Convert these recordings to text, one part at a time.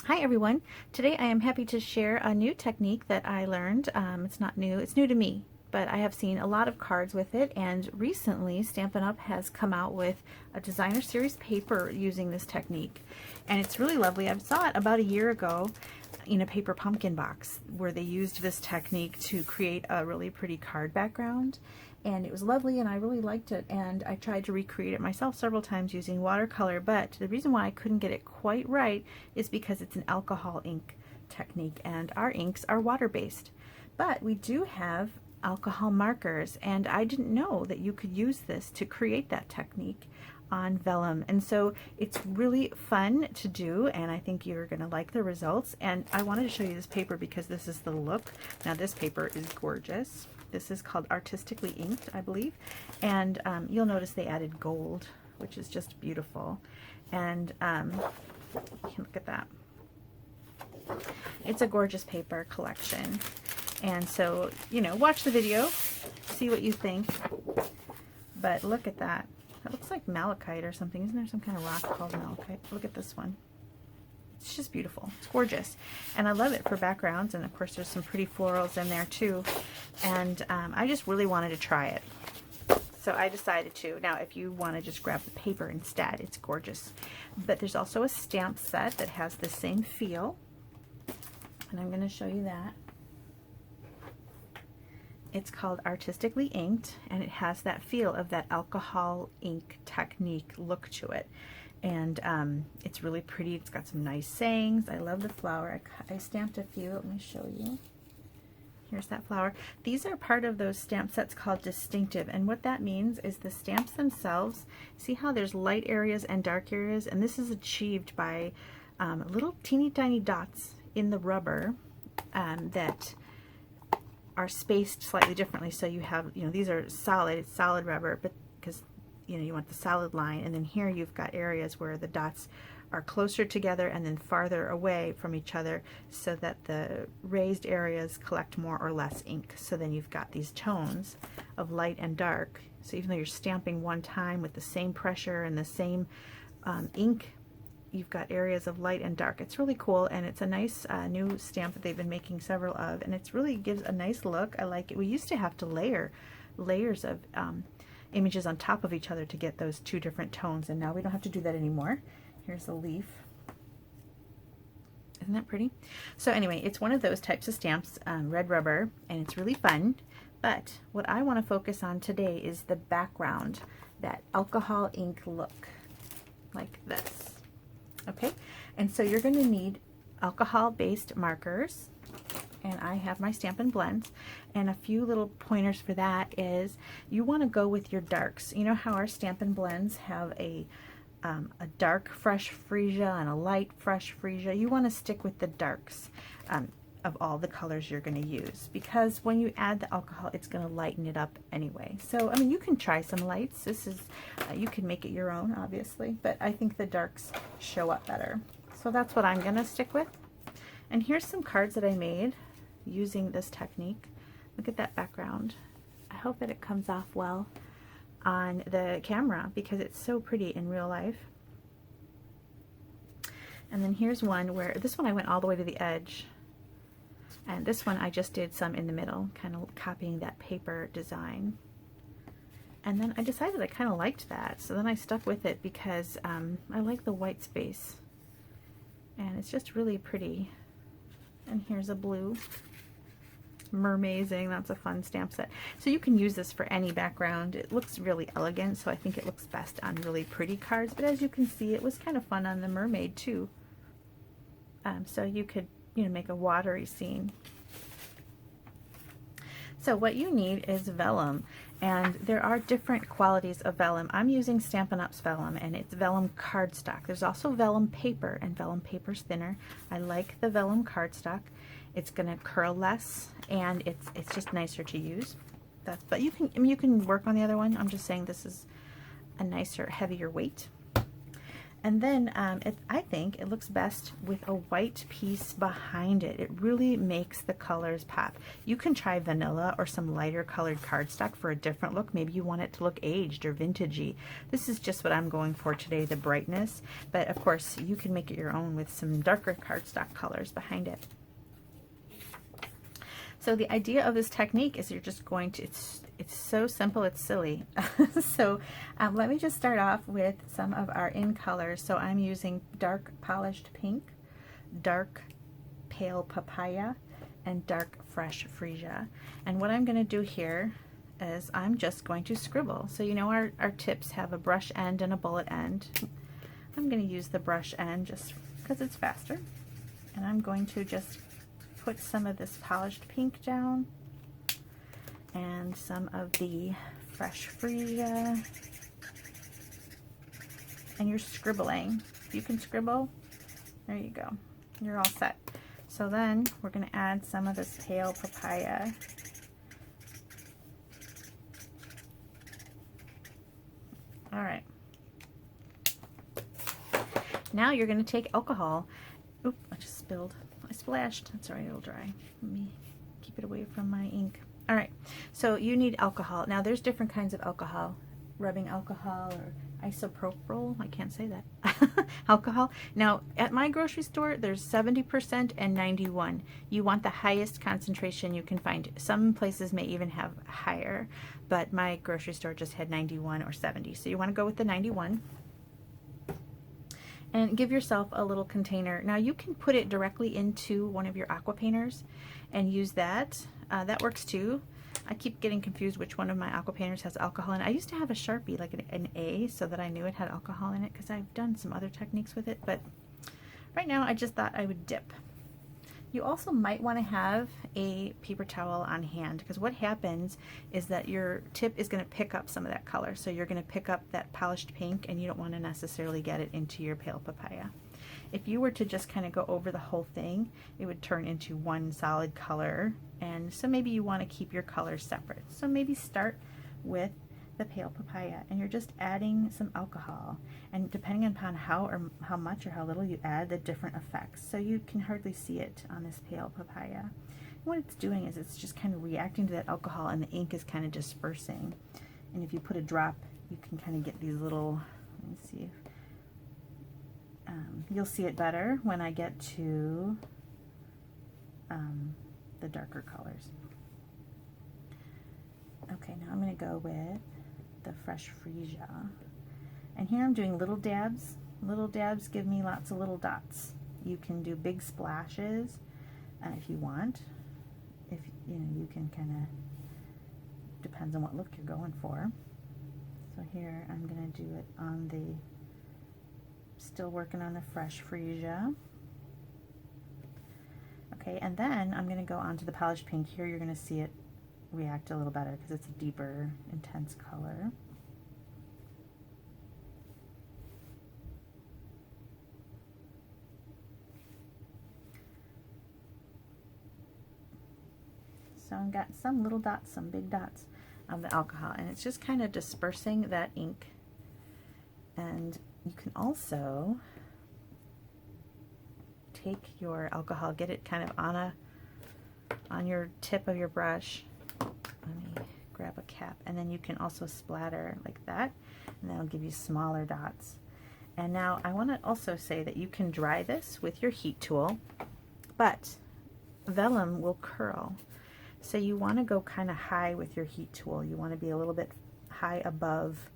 Hi everyone. Today I am happy to share a new technique that I learned. It's not new, it's new to me, but I have seen a lot of cards with it, and recently Stampin' Up! Has come out with a designer series paper using this technique, and it's really lovely. I saw it about a year ago in a paper pumpkin box where they used this technique to create a really pretty card background, and it was lovely and I really liked it, and I tried to recreate it myself several times using watercolor, but the reason why I couldn't get it quite right is because it's an alcohol ink technique and our inks are water-based. But we do have alcohol markers, and I didn't know that you could use this to create that technique on vellum, and so it's really fun to do, and I think you're going to like the results. And I wanted to show you this paper because this is the look. Now this paper is gorgeous. This is called Artistically Inked, I believe, and you'll notice they added gold, which is just beautiful. And look at that. It's a gorgeous paper collection, and so, you know, watch the video, see what you think. But look at that. It looks like malachite or something. Isn't there some kind of rock called malachite? Look at this one. It's just beautiful. It's gorgeous. And I love it for backgrounds. And of course there's some pretty florals in there too. And I just really wanted to try it. So I decided to. Now if you want to just grab the paper instead, it's gorgeous. But there's also a stamp set that has the same feel. And I'm going to show you that. It's called Artistically Inked, and it has that feel of that alcohol ink technique look to it. And it's really pretty. It's got some nice sayings. I love the flower. I stamped a few. Let me show you. Here's that flower. These are part of those stamp sets called Distinctive, and what that means is the stamps themselves, see how there's light areas and dark areas, and this is achieved by little teeny tiny dots in the rubber that are spaced slightly differently. So you have, you know, these are solid, it's solid rubber, but because, you know, you want the solid line, and then here you've got areas where the dots are closer together and then farther away from each other, so that the raised areas collect more or less ink. So then you've got these tones of light and dark. So even though you're stamping one time with the same pressure and the same ink, you've got areas of light and dark. It's really cool, and it's a nice new stamp that they've been making several of, and it's really gives a nice look. I like it. We used to have to layer layers of images on top of each other to get those two different tones, and now we don't have to do that anymore. Here's a leaf. Isn't that pretty? So anyway, it's one of those types of stamps, red rubber, and it's really fun. But what I want to focus on today is the background, that alcohol ink look, like this. Okay, and so you're going to need alcohol-based markers, and I have my Stampin Blends, and a few little pointers for that is you want to go with your darks. You know how our Stampin Blends have a dark fresh freesia and a light fresh freesia? You want to stick with the darks of all the colors you're going to use, because when you add the alcohol, it's going to lighten it up anyway. So I mean, you can try some lights. This is you can make it your own, obviously, but I think the darks show up better. So that's what I'm going to stick with. And here's some cards that I made using this technique. Look at that background. I hope that it comes off well on the camera because it's so pretty in real life. And then here's one where, this one I went all the way to the edge. And this one I just did some in the middle, kind of copying that paper design. And then I decided I kind of liked that, so then I stuck with it because I like the white space. And it's just really pretty. And here's a blue. Mermazing, that's a fun stamp set. So you can use this for any background. It looks really elegant, so I think it looks best on really pretty cards. But as you can see, it was kind of fun on the mermaid too. So you could, you know, make a watery scene. So what you need is vellum, and there are different qualities of vellum. I'm using Stampin' Up's vellum, and it's vellum cardstock. There's also vellum paper, and vellum paper's thinner. I like the vellum cardstock. It's going to curl less, and it's just nicer to use. But you can, I mean, you can work on the other one. I'm just saying this is a nicer, heavier weight. And then I think it looks best with a white piece behind it. It really makes the colors pop. You can try vanilla or some lighter colored cardstock for a different look. Maybe you want it to look aged or vintagey. This is just what I'm going for today, the brightness. But of course, you can make it your own with some darker cardstock colors behind it. So the idea of this technique is you're just going to, it's so simple, it's silly. So let me just start off with some of our in colors. So I'm using dark polished pink, dark pale papaya, and dark fresh freesia. And what I'm going to do here is I'm just going to scribble. So you know our tips have a brush end and a bullet end. I'm going to use the brush end just because it's faster. And I'm going to just put some of this polished pink down and some of the fresh freesia, and you're scribbling. If you can scribble, there you go. You're all set. So then we're going to add some of this pale papaya. All right. Now you're going to take alcohol. Oop, I just spilled. I splashed. That's all right, it'll dry. Let me keep it away from my ink. All right, so you need alcohol. Now there's different kinds of alcohol, rubbing alcohol or isopropyl, I can't say that, alcohol. Now at my grocery store, there's 70% and 91. You want the highest concentration you can find. Some places may even have higher, but my grocery store just had 91 or 70. So you want to go with the 91. And give yourself a little container. Now you can put it directly into one of your aqua painters and use that. That works too. I keep getting confused which one of my aqua painters has alcohol in it. I used to have a Sharpie, like an A, so that I knew it had alcohol in it because I've done some other techniques with it, but right now I just thought I would dip. You also might want to have a paper towel on hand, because what happens is that your tip is going to pick up some of that color. So you're going to pick up that polished pink and you don't want to necessarily get it into your pale papaya. If you were to just kind of go over the whole thing, it would turn into one solid color, and so maybe you want to keep your colors separate. So maybe start with the pale papaya and you're just adding some alcohol, and depending upon how much or how little you add, the different effects. So you can hardly see it on this pale papaya. And what it's doing is it's just kind of reacting to that alcohol, and the ink is kind of dispersing. And if you put a drop, you can kind of get these little, let me see if you'll see it better when I get to the darker colors. Okay, now I'm going to go with the fresh freesia, and here I'm doing little dabs. Little dabs give me lots of little dots. You can do big splashes if you want. If you know, you can kind of, depends on what look you're going for. So here I'm going to do it on the, still working on the fresh freesia. Okay, and then I'm going to go on to the polished pink. Here you're going to see it react a little better because it's a deeper, intense color. So I've got some little dots, some big dots of the alcohol, and it's just kind of dispersing that ink. And you can also take your alcohol, get it kind of on your tip of your brush. Let me grab a cap, and then you can also splatter like that, and that'll give you smaller dots. And now I want to also say that you can dry this with your heat tool, but vellum will curl. So you want to go kind of high with your heat tool. You want to be a little bit high above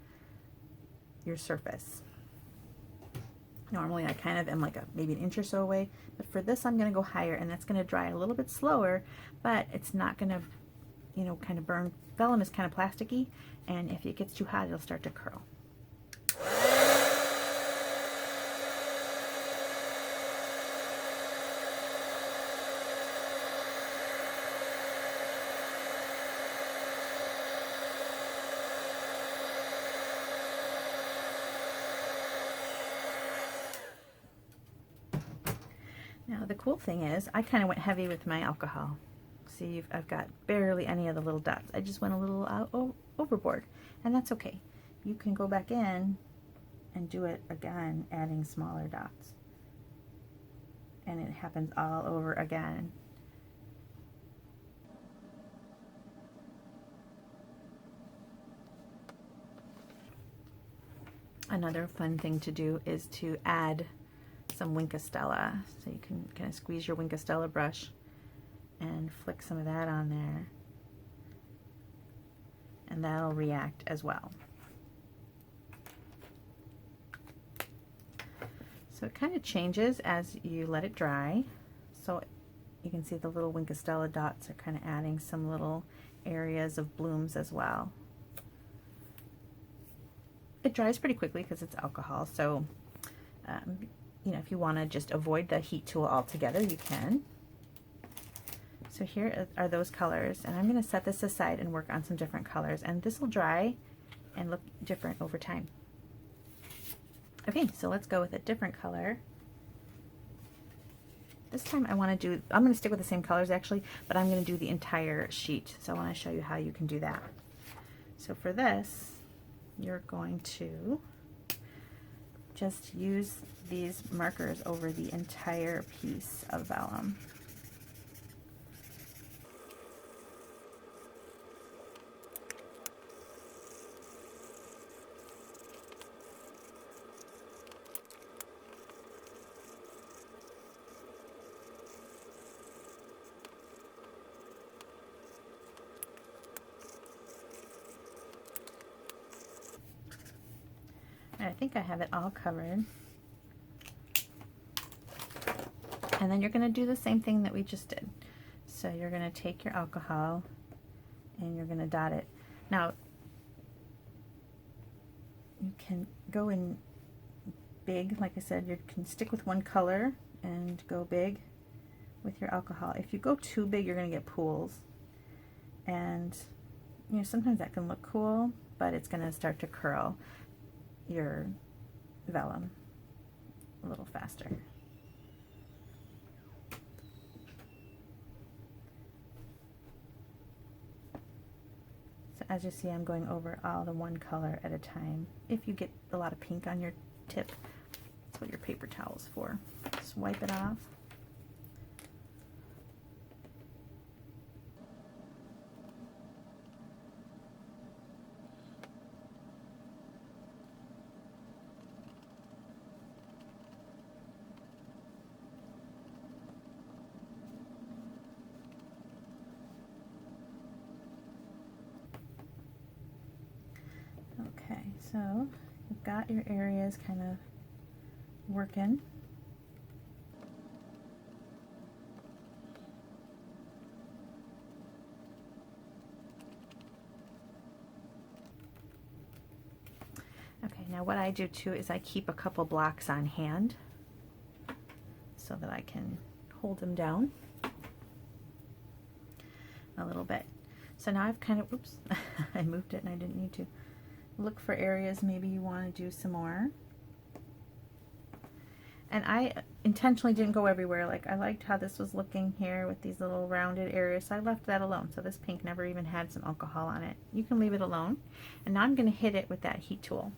your surface. Normally I kind of am like maybe an inch or so away, but for this I'm going to go higher, and that's going to dry a little bit slower, but it's not going to, you know, kind of burn. Vellum is kind of plasticky, and if it gets too hot, it'll start to curl. Now the cool thing is I kind of went heavy with my alcohol. See, I've got barely any of the little dots. I just went a little overboard, and that's okay. You can go back in and do it again, adding smaller dots. And it happens all over again. Another fun thing to do is to add some Winkostella. So you can kind of squeeze your Winkostella brush and flick some of that on there. And that'll react as well. So it kind of changes as you let it dry. So you can see the little Winkostella dots are kind of adding some little areas of blooms as well. It dries pretty quickly because it's alcohol, so you know, if you want to just avoid the heat tool altogether, you can. So here are those colors, and I'm going to set this aside and work on some different colors, and this will dry and look different over time. Okay, so let's go with a different color. This time I'm going to stick with the same colors actually, but I'm going to do the entire sheet. So I want to show you how you can do that. So for this, you're going to just use these markers over the entire piece of vellum. I think I have it all covered. And then you're going to do the same thing that we just did. So you're going to take your alcohol and you're going to dot it. Now, you can go in big, like I said, you can stick with one color and go big with your alcohol. If you go too big, you're going to get pools. And you know, sometimes that can look cool, but it's going to start to curl your vellum a little faster. So as you see, I'm going over all the one color at a time. If you get a lot of pink on your tip, that's what your paper towel is for. Just wipe it off. Okay, so you've got your areas kind of working. Okay, now what I do too is I keep a couple blocks on hand so that I can hold them down a little bit. So now I've kind of, oops, I moved it and I didn't need to. Look for areas maybe you want to do some more. And I intentionally didn't go everywhere. Like I liked how this was looking here with these little rounded areas, so I left that alone. So this pink never even had some alcohol on it. You can leave it alone. And now I'm going to hit it with that heat tool.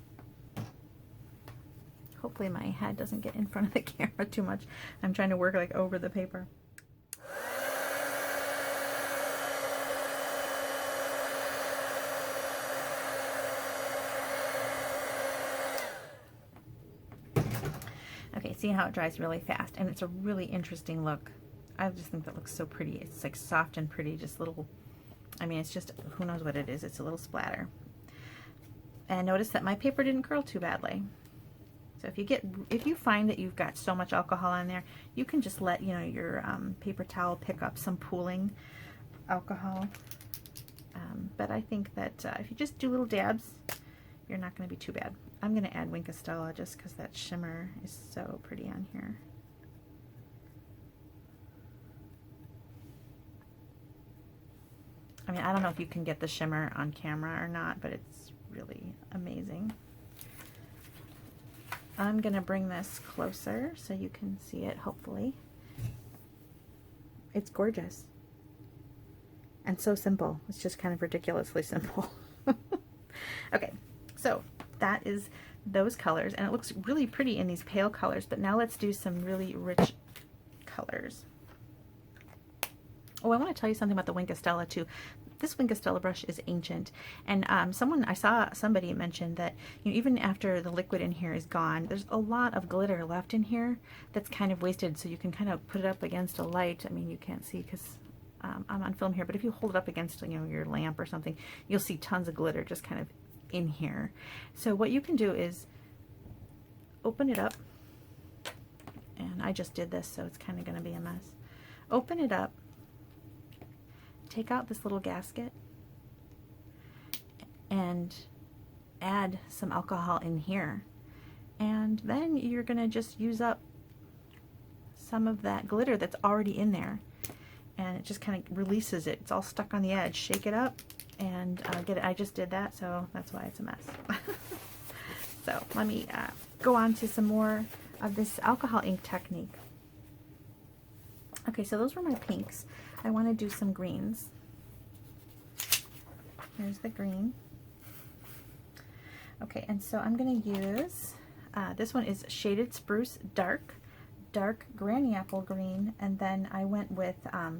Hopefully my head doesn't get in front of the camera too much. I'm trying to work like over the paper. Okay, see how it dries really fast, and it's a really interesting look. I just think that looks so pretty. It's like soft and pretty, just little, I mean, it's just, who knows what it is. It's a little splatter. And notice that my paper didn't curl too badly. So if you find that you've got so much alcohol on there, you can just let, you know, your paper towel pick up some pooling alcohol. But I think that if you just do little dabs, you're not going to be too bad. I'm going to add Winkostella just because that shimmer is so pretty on here. I mean, I don't know if you can get the shimmer on camera or not, but it's really amazing. I'm going to bring this closer so you can see it, hopefully. It's gorgeous. And so simple. It's just kind of ridiculously simple. Okay, so that is those colors, and it looks really pretty in these pale colors, but now let's do some really rich colors. Oh, I want to tell you something about the Wink of Stella too. This Wink of Stella brush is ancient, and I saw somebody mention that, you know, even after the liquid in here is gone, there's a lot of glitter left in here that's kind of wasted, so you can kind of put it up against a light. I mean, you can't see because I'm on film here, but if you hold it up against, you know, your lamp or something, you'll see tons of glitter just kind of in here. So what you can do is open it up, and I just did this, so it's kind of going to be a mess. Open it up, take out this little gasket, and add some alcohol in here, and then you're going to just use up some of that glitter that's already in there, and it just kind of releases it. It's all stuck on the edge. Shake it up and get it. I just did that, so that's why it's a mess. So let me go on to some more of this alcohol ink technique. Okay, so those were my pinks. I want to do some greens. Here's the green. Okay, and so I'm going to use, this one is Shaded Spruce Dark Granny Apple Green, and then I went with, where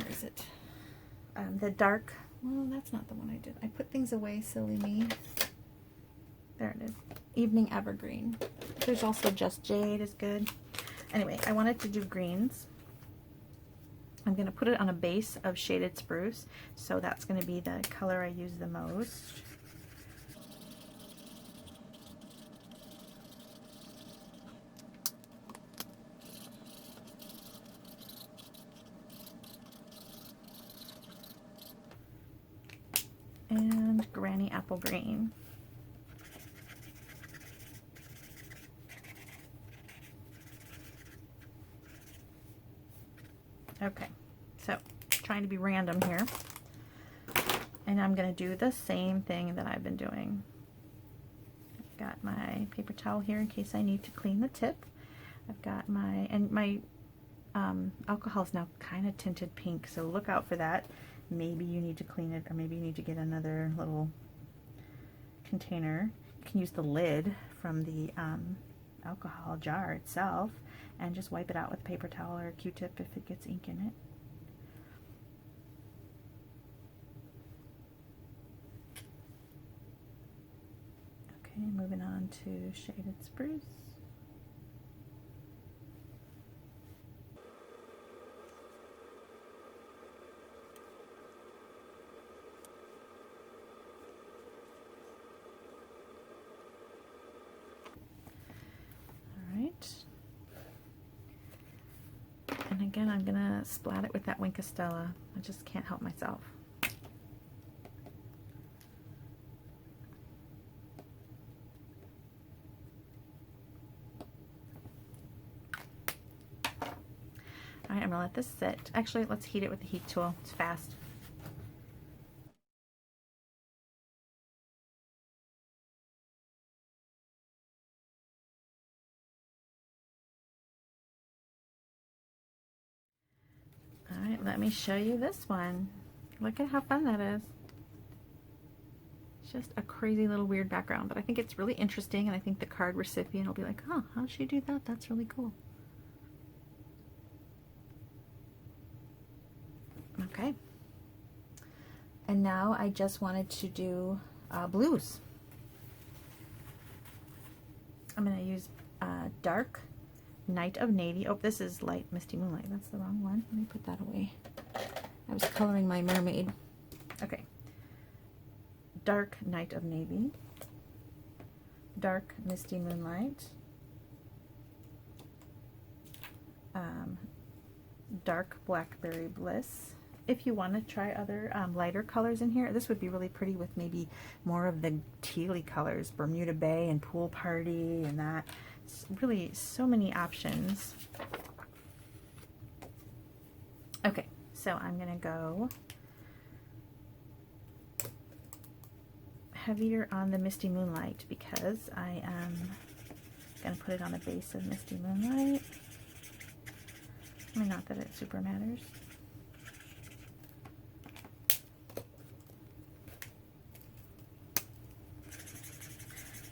is it? The dark, well, that's not the one I did. I put things away, silly me. There it is. Evening Evergreen. There's also Just Jade is good. Anyway, I wanted to do greens. I'm going to put it on a base of Shaded Spruce, so that's going to be the color I use the most. And Granny Apple Green. Okay, so trying to be random here, and I'm going to do the same thing that I've been doing. I've got my paper towel here in case I need to clean the tip. I've got my, and my alcohol is now kind of tinted pink, so look out for that. Maybe you need to clean it, or maybe you need to get another little container. You can use the lid from the alcohol jar itself and just wipe it out with a paper towel or a Q-tip if it gets ink in it. Okay, moving on to Shaded Spruce. All right. And again, I'm going to splat it with that Wink of Stella. I just can't help myself. All right, I'm going to let this sit. Actually, let's heat it with the heat tool. It's fast. All right, let me show you this one. Look at how fun that is. It's just a crazy little weird background, but I think it's really interesting, and I think the card recipient will be like, oh, how'd she do that? That's really cool. Okay. And now I just wanted to do blues. I'm going to use Dark Night of Navy. Oh, this is Light Misty Moonlight. That's the wrong one. Let me put that away. I was coloring my mermaid. Okay. Dark Night of Navy. Dark Misty Moonlight. Dark Blackberry Bliss. If you want to try other lighter colors in here, this would be really pretty with maybe more of the tealy colors, Bermuda Bay and Pool Party and that. It's really so many options. Okay, so I'm going to go heavier on the Misty Moonlight because I am going to put it on the base of Misty Moonlight. I mean, not that it super matters.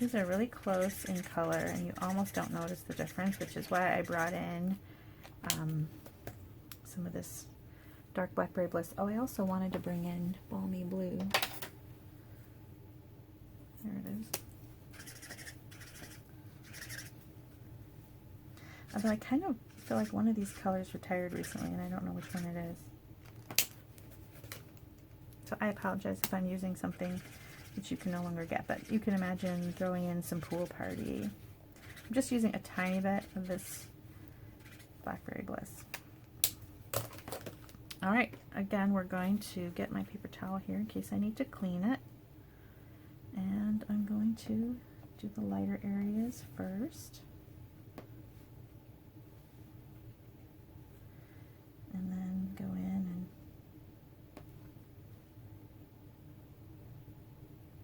These are really close in color and you almost don't notice the difference, which is why I brought in some of this dark Blackberry Bliss. Oh, I also wanted to bring in Balmy Blue. There it is. Although I kind of feel like one of these colors retired recently and I don't know which one it is. So I apologize if I'm using something that you can no longer get, but you can imagine throwing in some pool party. I'm just using a tiny bit of this Blackberry Bliss. All right, again, we're going to get my paper towel here in case I need to clean it. And I'm going to do the lighter areas first. And then go in and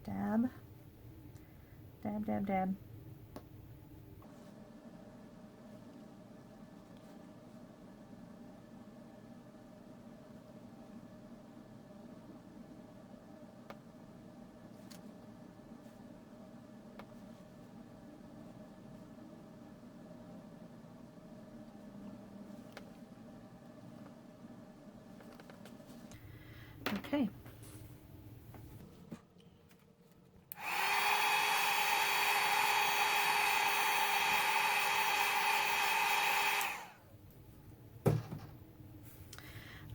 dab, dab, dab, dab. Okay.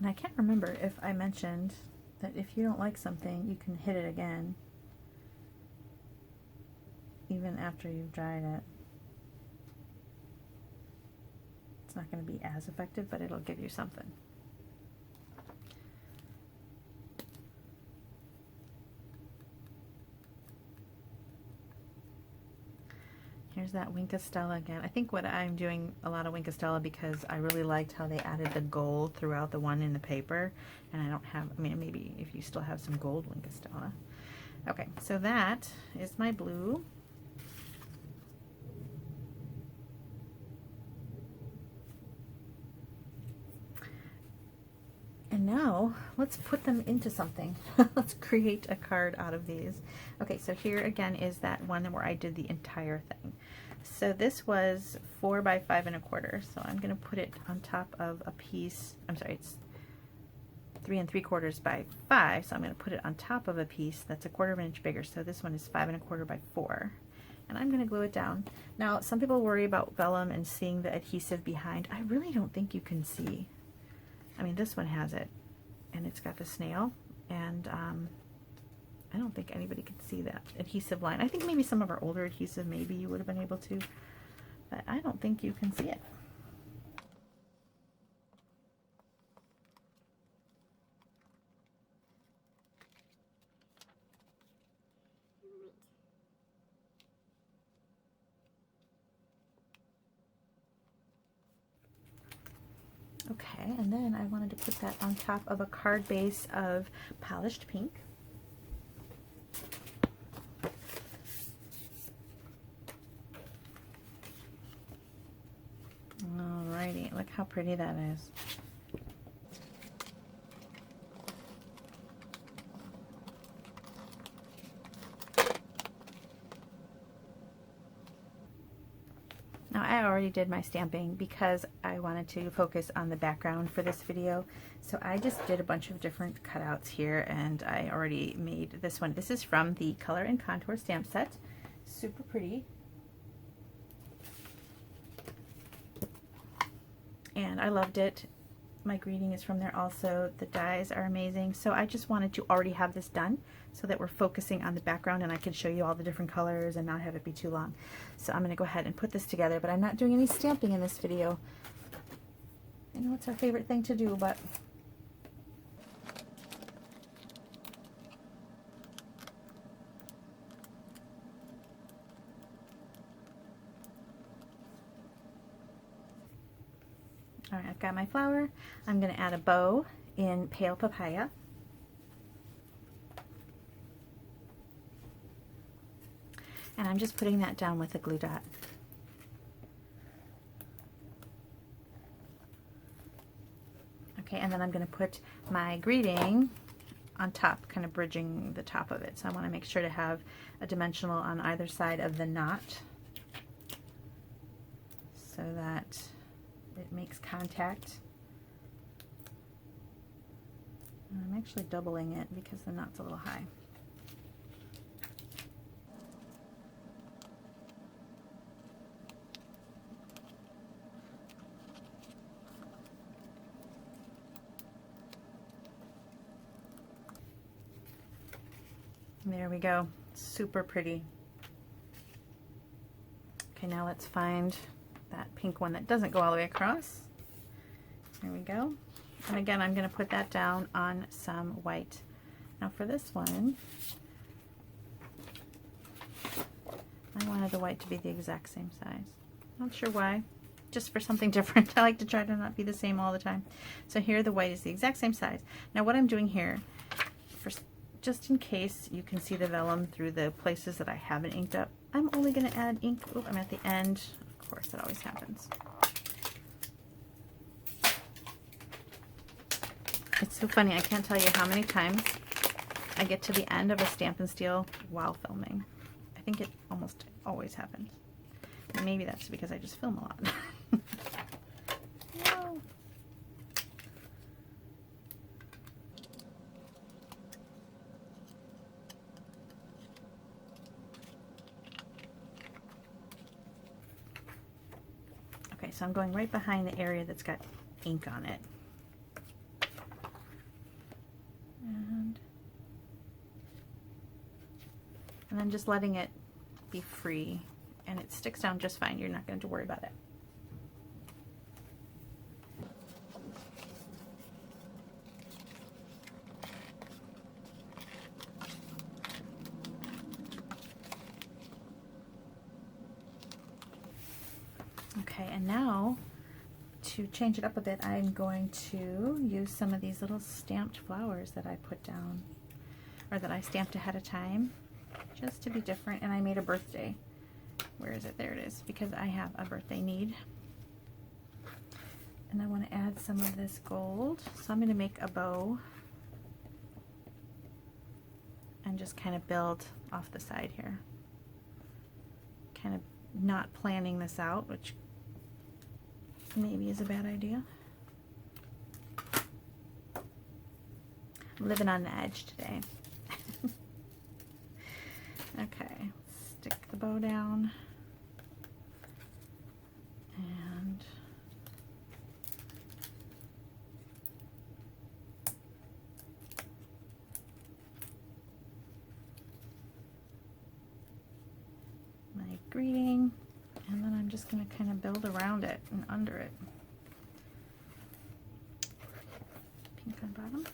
And I can't remember if I mentioned that if you don't like something, you can hit it again, even after you've dried it. It's not going to be as effective, but it'll give you something. Here's that Winkostella again. I think what I'm doing a lot of Winkostella because I really liked how they added the gold throughout the one in the paper. And I don't have, I mean, maybe if you still have some gold Winkostella. Okay, so that is my blue. And now let's put them into something. Let's create a card out of these. Okay, so here again is that one where I did the entire thing. So this was 4 by 5 1/4. So I'm going to put it on top of a piece. I'm sorry, it's 3 3/4 by 5. So I'm going to put it on top of a piece that's 1/4 of an inch bigger. So this one is 5 1/4 by 4. And I'm going to glue it down. Now, some people worry about vellum and seeing the adhesive behind. I really don't think you can see. I mean, this one has it, and it's got the snail, and I don't think anybody could see that adhesive line. I think maybe some of our older adhesive, maybe you would have been able to, but I don't think you can see it. Okay, and then I wanted to put that on top of a card base of polished pink. Alrighty, look how pretty that is. Now I already did my stamping because I wanted to focus on the background for this video. So I just did a bunch of different cutouts here and I already made this one. This is from the Color and Contour stamp set. Super pretty. And I loved it. My greeting is from there also. The dies are amazing. So I just wanted to already have this done so that we're focusing on the background and I can show you all the different colors and not have it be too long. So I'm going to go ahead and put this together, but I'm not doing any stamping in this video. I know it's our favorite thing to do, but all right, I've got my flower. I'm going to add a bow in Pale Papaya. And I'm just putting that down with a glue dot. Okay, and then I'm going to put my greeting on top, kind of bridging the top of it. So I want to make sure to have a dimensional on either side of the knot so that it makes contact. And I'm actually doubling it because the knot's a little high. There we go. Super pretty. Okay, now let's find that pink one that doesn't go all the way across. There we go. And again, I'm going to put that down on some white. Now for this one, I wanted the white to be the exact same size. Not sure why. Just for something different. I like to try to not be the same all the time. So here the white is the exact same size. Now what I'm doing here, just in case you can see the vellum through the places that I haven't inked up, I'm only going to add ink. Oh, I'm at the end. Of course, that always happens. It's so funny. I can't tell you how many times I get to the end of a Stampin' Steel while filming. I think it almost always happens. Maybe that's because I just film a lot. No. Okay, so I'm going right behind the area that's got ink on it. And then just letting it be free, and it sticks down just fine. You're not going to worry about it. Okay, and now to change it up a bit, I'm going to use some of these little stamped flowers that I put down, or that I stamped ahead of time, just to be different. And I made a birthday. Where is it? There it is, because I have a birthday need. And I want to add some of this gold. So I'm going to make a bow and just kind of build off the side here. Kind of not planning this out, which maybe is a bad idea. I'm living on the edge today. Okay, stick the bow down, and my greeting, and then I'm just going to kind of build around it and under it. Pink on bottom.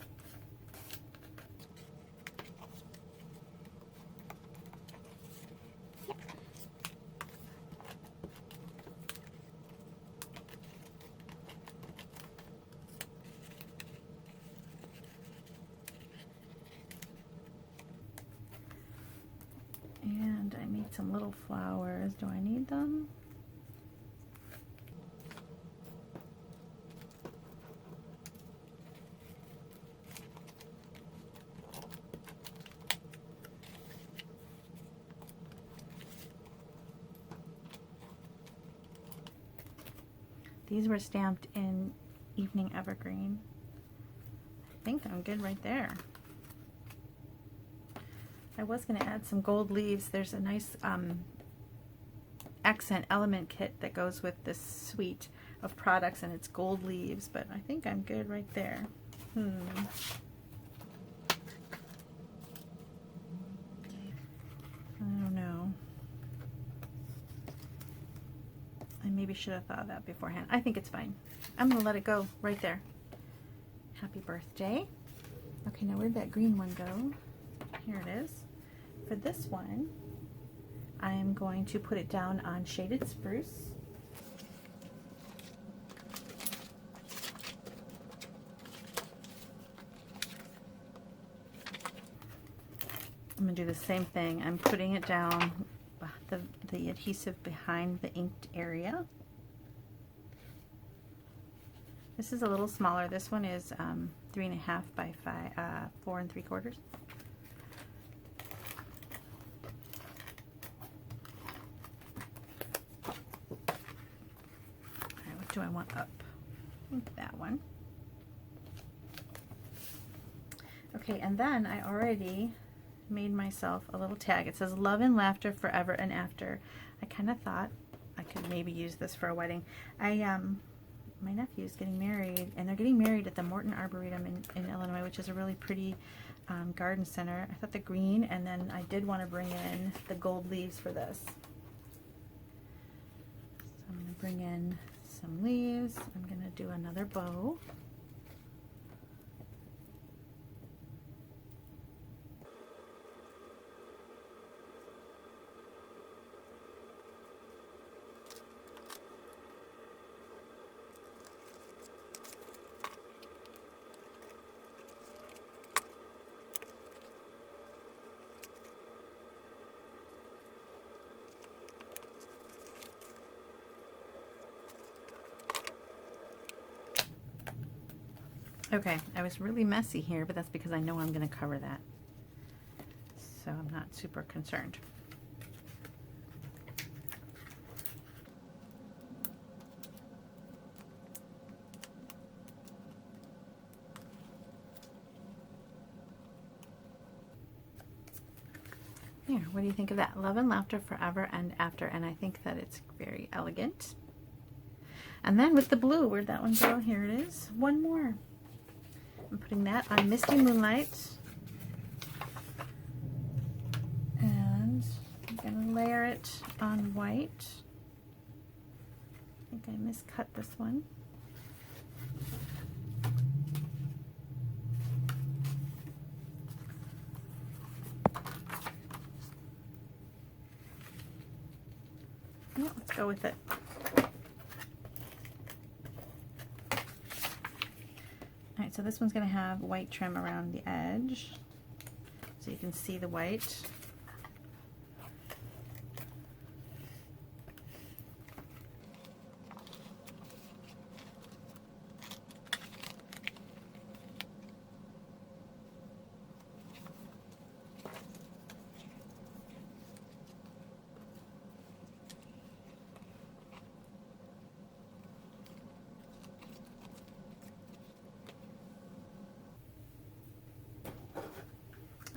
And I made some little flowers. Do I need them? These were stamped in Evening Evergreen. I think I'm good right there. I was going to add some gold leaves. There's a nice accent element kit that goes with this suite of products, and it's gold leaves, but I think I'm good right there. I don't know. I maybe should have thought of that beforehand. I think it's fine. I'm going to let it go right there. Happy birthday. Okay, now where'd that green one go? Here it is. For this one, I am going to put it down on Shaded Spruce. I'm going to do the same thing. I'm putting it down, the adhesive behind the inked area. This is a little smaller. This one is 3.5 by 4 3/4. All right, what do I want up? I think that one. Okay, and then I already made myself a little tag. It says love and laughter forever and after. I kind of thought I could maybe use this for a wedding. My nephew's getting married, and they're getting married at the Morton Arboretum in Illinois, which is a really pretty garden center. I thought the green, and then I did want to bring in the gold leaves for this. So I'm going to bring in some leaves. I'm going to do another bow. Okay, I was really messy here, but that's because I know I'm going to cover that. So I'm not super concerned. Here, what do you think of that? Love and laughter forever and after, and I think that it's very elegant. And then with the blue, where'd that one go? Here it is. One more. I'm putting that on Misty Moonlight. And I'm going to layer it on white. I think I miscut this one. Yeah, let's go with it. Alright, so this one's going to have white trim around the edge, so you can see the white.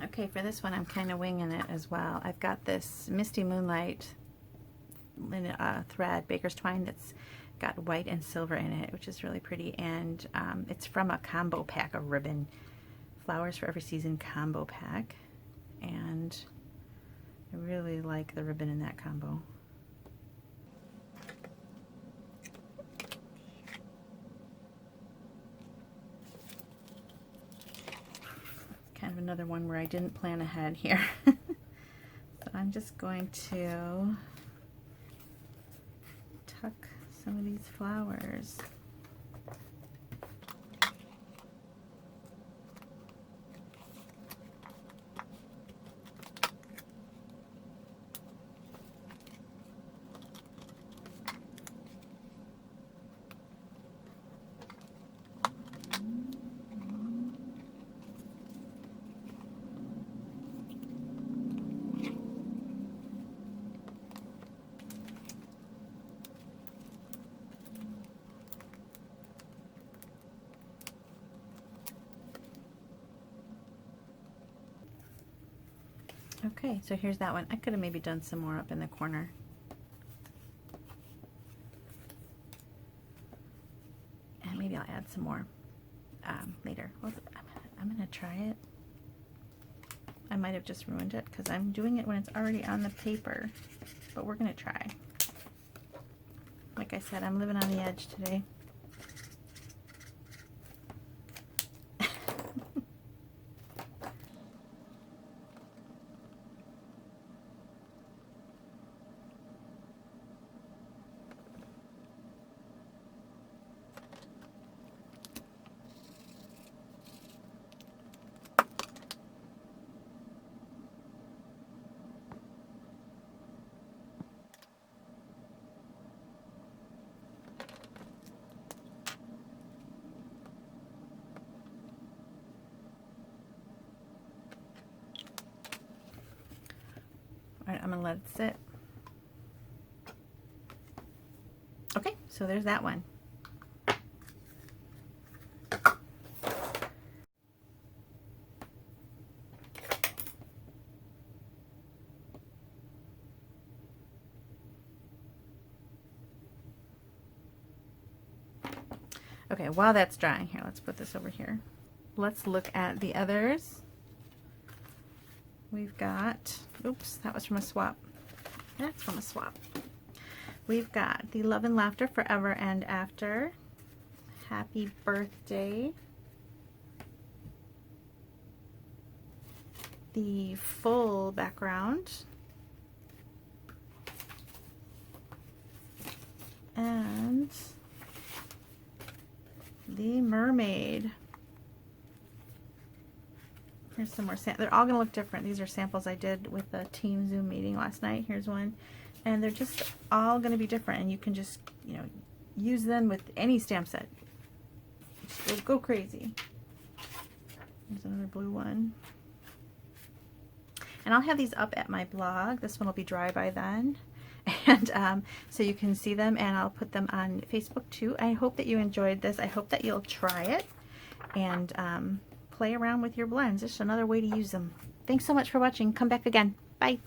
Okay, for this one I'm kind of winging it as well. I've got this Misty Moonlight thread, baker's twine, that's got white and silver in it, which is really pretty, and it's from a combo pack, a ribbon Flowers for Every Season combo pack, and I really like the ribbon in that combo. Kind of another one where I didn't plan ahead here. So I'm just going to tuck some of these flowers. Okay, so here's that one. I could have maybe done some more up in the corner. And maybe I'll add some more later. I'm gonna try it. I might have just ruined it because I'm doing it when it's already on the paper, but we're gonna try. Like I said, I'm living on the edge today. All right, I'm going to let it sit. Okay, so there's that one. Okay, while that's drying, here, let's put this over here. Let's look at the others. We've got, oops, that was from a swap. That's from a swap. We've got the Love and Laughter Forever and After. Happy Birthday. The full background. And the mermaid. Here's some more samples. They're all going to look different. These are samples I did with the team Zoom meeting last night. Here's one. And they're just all going to be different. And you can just, you know, use them with any stamp set. Just go crazy. There's another blue one. And I'll have these up at my blog. This one will be dry by then. And so you can see them, and I'll put them on Facebook too. I hope that you enjoyed this. I hope that you'll try it and play around with your blends. Just another way to use them. Thanks so much for watching. Come back again. Bye.